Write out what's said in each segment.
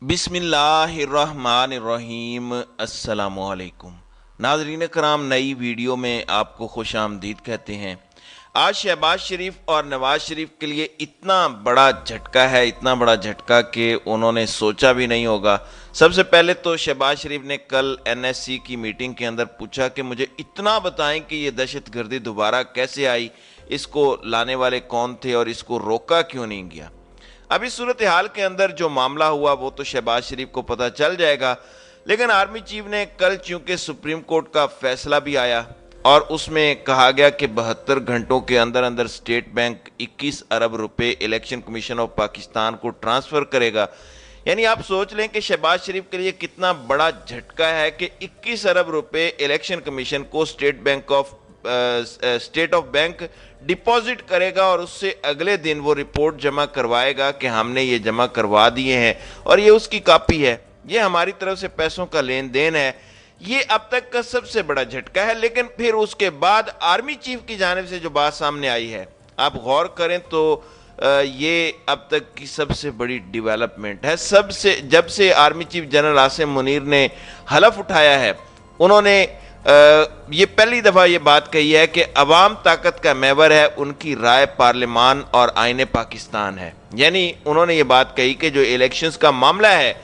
बिस्मिल्लाहिर्रहमानिर्रहीम। अस्सलामुअलैकुम नाज़रीन कराम, नई वीडियो में आपको खुश आमदीद कहते हैं। आज शहबाज शरीफ और नवाज शरीफ के लिए इतना बड़ा झटका है, इतना बड़ा झटका कि उन्होंने सोचा भी नहीं होगा। सबसे पहले तो शहबाज शरीफ ने कल NSC की मीटिंग के अंदर पूछा कि मुझे इतना बताएं कि ये दहशतगर्दी दोबारा कैसे आई, इसको लाने वाले कौन थे और इसको रोका क्यों नहीं गया। अब इस सूरत हाल के अंदर जो मामला हुआ वो तो शहबाज शरीफ को पता चल जाएगा, लेकिन आर्मी चीफ ने कल चूंकि सुप्रीम कोर्ट का फैसला भी आया और उसमें कहा गया कि 72 घंटों के अंदर अंदर स्टेट बैंक 21 अरब रुपए इलेक्शन कमीशन ऑफ पाकिस्तान को ट्रांसफर करेगा। यानी आप सोच लें कि शहबाज शरीफ के लिए कितना बड़ा झटका है कि 21 अरब रुपए इलेक्शन कमीशन को स्टेट ऑफ बैंक डिपॉजिट करेगा और उससे अगले दिन वो रिपोर्ट जमा करवाएगा कि हमने ये जमा करवा दिए हैं और ये उसकी कॉपी है, ये हमारी तरफ से पैसों का लेन देन है। ये अब तक का सबसे बड़ा झटका है। लेकिन फिर उसके बाद आर्मी चीफ की जानिब से जो बात सामने आई है, आप गौर करें तो ये अब तक की सबसे बड़ी डेवलपमेंट है। जब से army chief general Asim Munir ने हलफ उठाया है, उन्होंने ये पहली दफ़ा ये बात कही है कि अवाम ताकत का महवर है, उनकी राय पार्लियामान और आईने पाकिस्तान है। यानी उन्होंने ये बात कही कि जो इलेक्शंस का मामला है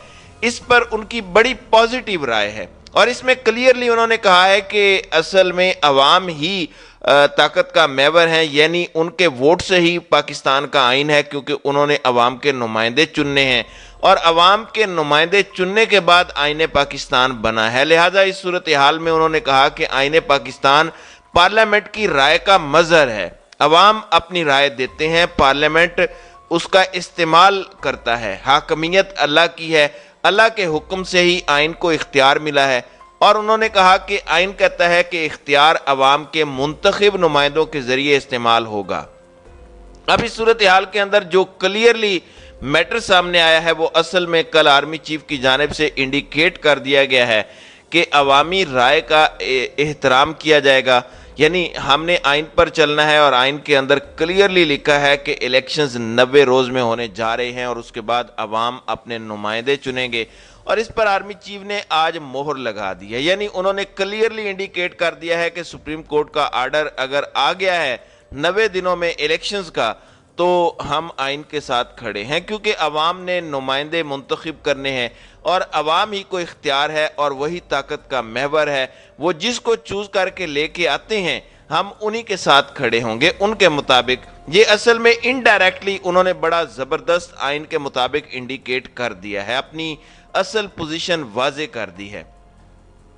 इस पर उनकी बड़ी पॉजिटिव राय है और इसमें क्लियरली उन्होंने कहा है कि असल में अवाम ही ताकत का महवर है, यानी उनके वोट से ही पाकिस्तान का आइन है, क्योंकि उन्होंने अवाम के नुमाइंदे चुनने हैं और अवाम के नुमाइंदे चुनने के बाद आईने पाकिस्तान बना है। लिहाजा इस सूरत हाल में उन्होंने कहा कि आईने पाकिस्तान पार्लियामेंट की राय का मजहर है। अवाम अपनी राय देते हैं, पार्लियामेंट उसका इस्तेमाल करता है। हाकमियत अल्लाह की है, अल्लाह के हुक्म से ही आइन को इख्तियार मिला है और उन्होंने कहा कि आइन कहता है कि इख्तियार अवाम के मुंतखब नुमाइंदों के जरिए इस्तेमाल होगा। अब इस सूरत हाल के अंदर जो क्लियरली मैटर सामने आया है वो असल में कल आर्मी चीफ की जानिब से इंडिकेट कर दिया गया है कि अवामी राय का एहतराम किया जाएगा। यानी हमने आइन पर चलना है और आइन के अंदर क्लियरली लिखा है कि इलेक्शंस 90 रोज में होने जा रहे हैं और उसके बाद अवाम अपने नुमाइंदे चुनेंगे और इस पर आर्मी चीफ ने आज मोहर लगा दी है। यानी उन्होंने क्लियरली इंडिकेट कर दिया है कि सुप्रीम कोर्ट का आर्डर अगर आ गया है 90 दिनों में इलेक्शंस का, तो हम आइन के साथ खड़े हैं, क्योंकि अवाम ने नुमाइंदे मुंतखब करने हैं और अवाम ही को इख्तियार है और वही ताकत का महवर है। वो जिसको चूज करके लेके आते हैं हम उन्हीं के साथ खड़े होंगे उनके मुताबिक। ये असल में इनडायरेक्टली उन्होंने बड़ा ज़बरदस्त आइन के मुताबिक इंडिकेट कर दिया है, अपनी असल पोजीशन वाजे कर दी है।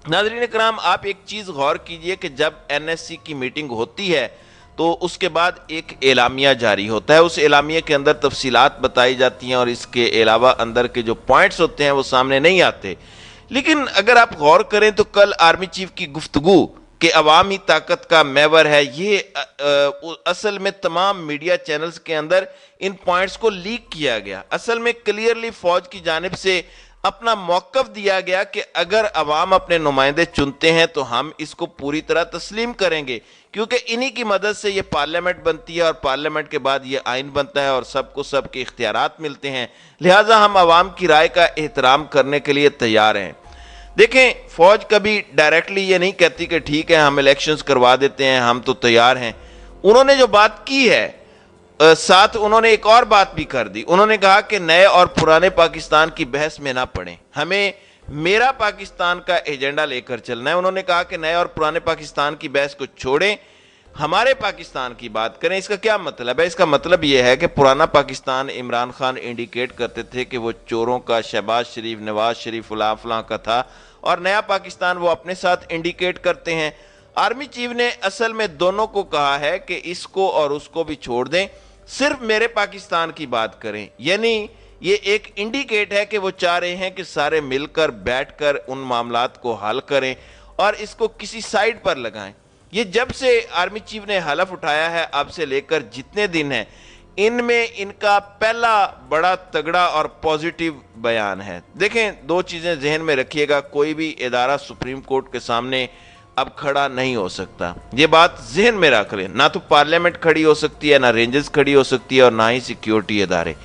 नाज़रीन कराम, आप एक चीज़ गौर कीजिए कि जब NSC की मीटिंग होती है तो उसके बाद एक एलामिया जारी होता है। उस एलामिया के अंदर तफसीलात बताई जाती हैं और इसके अलावा अंदर के जो पॉइंट्स होते हैं वो सामने नहीं आते। लेकिन अगर आप गौर करें तो कल आर्मी चीफ की गुफ्तगू कि अवामी ताकत का महवर है, ये असल में तमाम मीडिया चैनल्स के अंदर इन पॉइंट्स को लीक किया गया। असल में क्लियरली फौज की जानिब से अपना मौक़िफ़ दिया गया कि अगर अवाम अपने नुमाइंदे चुनते हैं तो हम इसको पूरी तरह तस्लीम करेंगे, क्योंकि इन्हीं की मदद से ये पार्लियामेंट बनती है और पार्लियामेंट के बाद ये आइन बनता है और सबको सबके इख्तियारात मिलते हैं। लिहाजा हम अवाम की राय का एहतराम करने के लिए तैयार हैं। देखें, फौज कभी डायरेक्टली ये नहीं कहती कि ठीक है हम इलेक्शंस करवा देते हैं, हम तो तैयार हैं। उन्होंने जो बात की है साथ उन्होंने एक और बात भी कर दी। उन्होंने कहा कि नए और पुराने पाकिस्तान की बहस में ना पड़ें, हमें मेरा पाकिस्तान का एजेंडा लेकर चलना है। उन्होंने कहा कि नए और पुराने पाकिस्तान की बहस को छोड़ें, हमारे पाकिस्तान की बात करें। इसका क्या मतलब है? इसका मतलब यह है कि पुराना पाकिस्तान इमरान खान इंडिकेट करते थे कि वो चोरों का, शहबाज शरीफ, नवाज शरीफ, फलां फलां का था, और नया पाकिस्तान वो अपने साथ इंडिकेट करते हैं। आर्मी चीफ ने असल में दोनों को कहा है कि इसको और उसको भी छोड़ दें, सिर्फ मेरे पाकिस्तान की बात करें। यानी ये एक इंडिकेट है कि वो चाह रहे हैं कि सारे मिलकर बैठकर उन मामलात को हल करें और इसको किसी साइड पर लगाएं। ये जब से आर्मी चीफ ने हलफ उठाया है अब से लेकर जितने दिन हैं, इनमें इनका पहला बड़ा तगड़ा और पॉजिटिव बयान है। देखें, दो चीज़ें जहन में रखिएगा, कोई भी इदारा सुप्रीम कोर्ट के सामने अब खड़ा नहीं हो सकता। ये बात जहन में रख लें, ना तो पार्लियामेंट खड़ी हो सकती है, ना रेंजर्स खड़ी हो सकती है और ना ही सिक्योरिटी इदारे,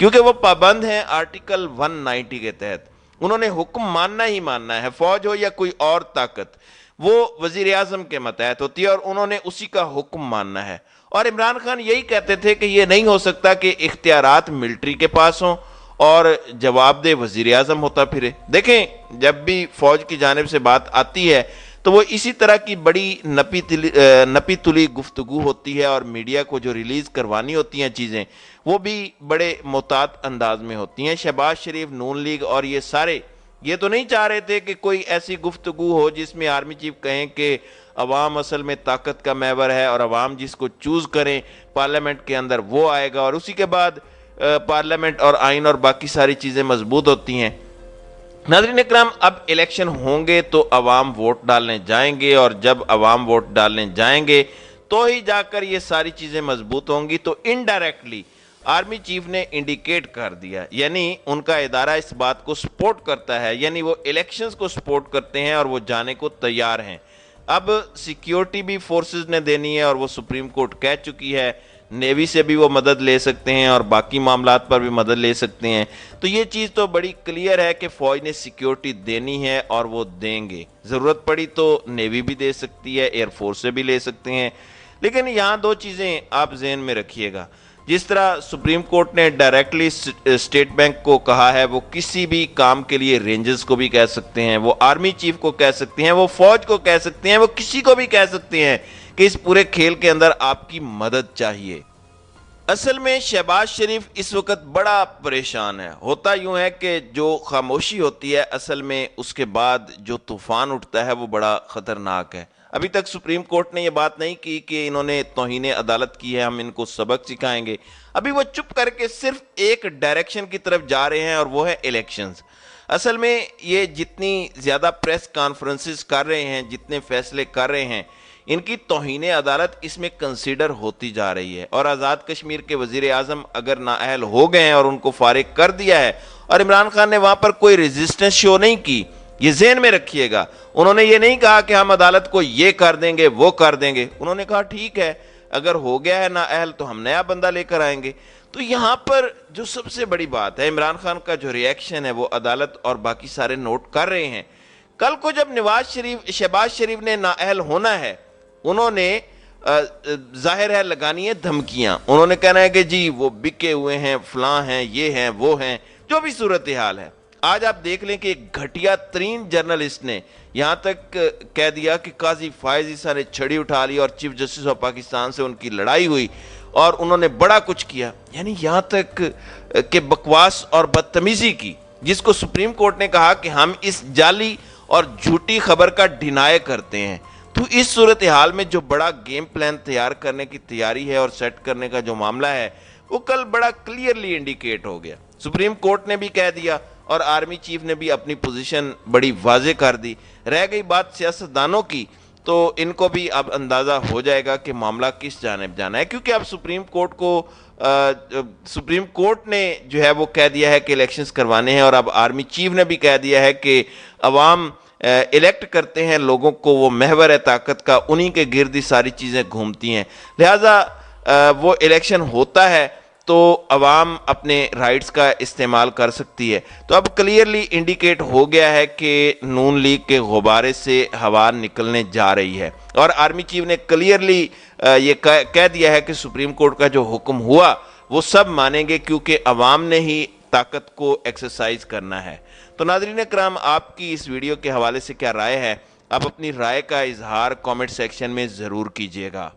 کیونکہ وہ پابند ہیں آرٹیکل 190 کے تحت. انہوں نے حکم ماننا ہی ماننا ہے, فوج ہو یا کوئی اور طاقت, وہ وزیر اعظم کے ماتحت ہوتی ہے اور انہوں نے اسی کا حکم ماننا ہے. اور عمران خان یہی کہتے تھے کہ یہ نہیں ہو سکتا کہ اختیارات ملٹری کے پاس ہوں اور جواب دہ وزیر اعظم ہوتا پھرے. دیکھیں جب بھی فوج کی جانب سے بات آتی ہے تو وہ اسی طرح کی بڑی نپی تلی گفتگو ہوتی ہے, اور میڈیا کو جو ریلیز کروانی ہوتی ہیں چیزیں وہ بھی بڑے محتاط انداز میں ہوتی ہیں. شہباز شریف, نون لیگ اور یہ سارے یہ تو نہیں چاہ رہے تھے کہ کوئی ایسی گفتگو ہو جس میں آرمی چیف کہیں کہ عوام اصل میں طاقت کا محور ہے اور عوام جس کو چوز کریں پارلیمنٹ کے اندر وہ آئے گا, اور اسی کے بعد پارلیمنٹ اور آئین اور باقی ساری چیزیں مضبوط ہوتی ہیں. ناظرین اکرام, اب الیکشن ہوں گے تو عوام ووٹ ڈالنے جائیں گے, اور جب عوام ووٹ ڈالنے جائیں گے تو ہی جا کر یہ ساری چیزیں مضبوط ہوں گی. تو انڈائریکٹلی آرمی چیف نے انڈیکیٹ کر دیا, یعنی ان کا ادارہ اس بات کو سپورٹ کرتا ہے, یعنی وہ الیکشنز کو سپورٹ کرتے ہیں اور وہ جانے کو تیار ہیں. اب سیکیورٹی بھی فورسز نے دینی ہے اور وہ سپریم کورٹ کہہ چکی ہے, نیوی سے بھی وہ مدد لے سکتے ہیں اور باقی معاملات پر بھی مدد لے سکتے ہیں. تو یہ چیز تو بڑی کلیئر ہے کہ فوج نے سیکیورٹی دینی ہے اور وہ دیں گے, ضرورت پڑی تو نیوی بھی دے سکتی ہے, ایئر فورس سے بھی لے سکتے ہیں. لیکن یہاں دو چیزیں آپ ذہن میں رکھیے گا, جس طرح سپریم کورٹ نے ڈائریکٹلی اسٹیٹ بینک کو کہا ہے وہ کسی بھی کام کے لیے رینجز کو بھی کہہ سکتے ہیں, وہ آرمی چیف کو کہہ سکتے ہیں, وہ فوج کو کہہ سکتے ہیں, وہ کسی کو بھی کہہ سکتے ہیں کہ اس پورے کھیل کے اندر آپ کی مدد چاہیے. اصل میں شہباز شریف اس وقت بڑا پریشان ہے. ہوتا یوں ہے کہ جو خاموشی ہوتی ہے اصل میں اس کے بعد جو طوفان اٹھتا ہے وہ بڑا خطرناک ہے. ابھی تک سپریم کورٹ نے یہ بات نہیں کی کہ انہوں نے توہین عدالت کی ہے, ہم ان کو سبق سکھائیں گے. ابھی وہ چپ کر کے صرف ایک ڈائریکشن کی طرف جا رہے ہیں اور وہ ہے الیکشنز. اصل میں یہ جتنی زیادہ پریس کانفرنسز کر رہے ہیں, جتنے فیصلے کر رہے ہیں, ان کی توہین عدالت اس میں کنسیڈر ہوتی جا رہی ہے. اور آزاد کشمیر کے وزیر اعظم اگر نااہل ہو گئے ہیں اور ان کو فارغ کر دیا ہے, اور عمران خان نے وہاں پر کوئی ریزسٹنس شو نہیں کی, یہ ذہن میں رکھیے گا. انہوں نے یہ نہیں کہا کہ ہم عدالت کو یہ کر دیں گے وہ کر دیں گے, انہوں نے کہا ٹھیک ہے اگر ہو گیا ہے نااہل تو ہم نیا بندہ لے کر آئیں گے. تو یہاں پر جو سب سے بڑی بات ہے, عمران خان کا جو ری ایکشن ہے وہ عدالت اور باقی سارے نوٹ کر رہے ہیں. کل کو جب شہباز شریف نے نااہل ہونا ہے, انہوں نے ظاہر ہے لگانی ہے دھمکیاں, انہوں نے کہنا ہے کہ جی وہ بکے ہوئے ہیں, فلاں ہیں, یہ ہیں, وہ ہیں, جو بھی صورتحال ہے. آج آپ دیکھ لیں کہ ایک گھٹیا ترین جرنلسٹ نے یہاں تک کہہ دیا کہ قاضی فائز عیسیٰ نے چھڑی اٹھا لی اور چیف جسٹس آف پاکستان سے ان کی لڑائی ہوئی اور انہوں نے بڑا کچھ کیا, یعنی یہاں تک کہ بکواس اور بدتمیزی کی, جس کو سپریم کورٹ نے کہا کہ ہم اس جعلی اور جھوٹی خبر کا ڈینائی کرتے ہیں. تو اس صورتحال میں جو بڑا گیم پلان تیار کرنے کی تیاری ہے اور سیٹ کرنے کا جو معاملہ ہے وہ کل بڑا کلیئرلی انڈیکیٹ ہو گیا. سپریم کورٹ نے بھی کہہ دیا اور آرمی چیف نے بھی اپنی پوزیشن بڑی واضح کر دی. رہ گئی بات سیاستدانوں کی, تو ان کو بھی اب اندازہ ہو جائے گا کہ معاملہ کس جانب جانا ہے, کیونکہ اب سپریم کورٹ نے جو ہے وہ کہہ دیا ہے کہ الیکشنز کروانے ہیں, اور اب آرمی چیف نے بھی کہہ دیا ہے کہ عوام الیکٹ کرتے ہیں لوگوں کو, وہ محور ہے طاقت کا, انہی کے گرد ہی ساری چیزیں گھومتی ہیں. لہٰذا وہ الیکشن ہوتا ہے تو عوام اپنے رائٹس کا استعمال کر سکتی ہے. تو اب کلیئرلی انڈیکیٹ ہو گیا ہے کہ نون لیگ کے غبارے سے ہوا نکلنے جا رہی ہے, اور آرمی چیف نے کلیئرلی یہ کہہ دیا ہے کہ سپریم کورٹ کا جو حکم ہوا وہ سب مانیں گے, کیونکہ عوام نے ہی طاقت کو ایکسرسائز کرنا ہے. تو ناظرین اکرام, آپ کی اس ویڈیو کے حوالے سے کیا رائے ہے؟ آپ اپنی رائے کا اظہار کامنٹ سیکشن میں ضرور کیجیے گا.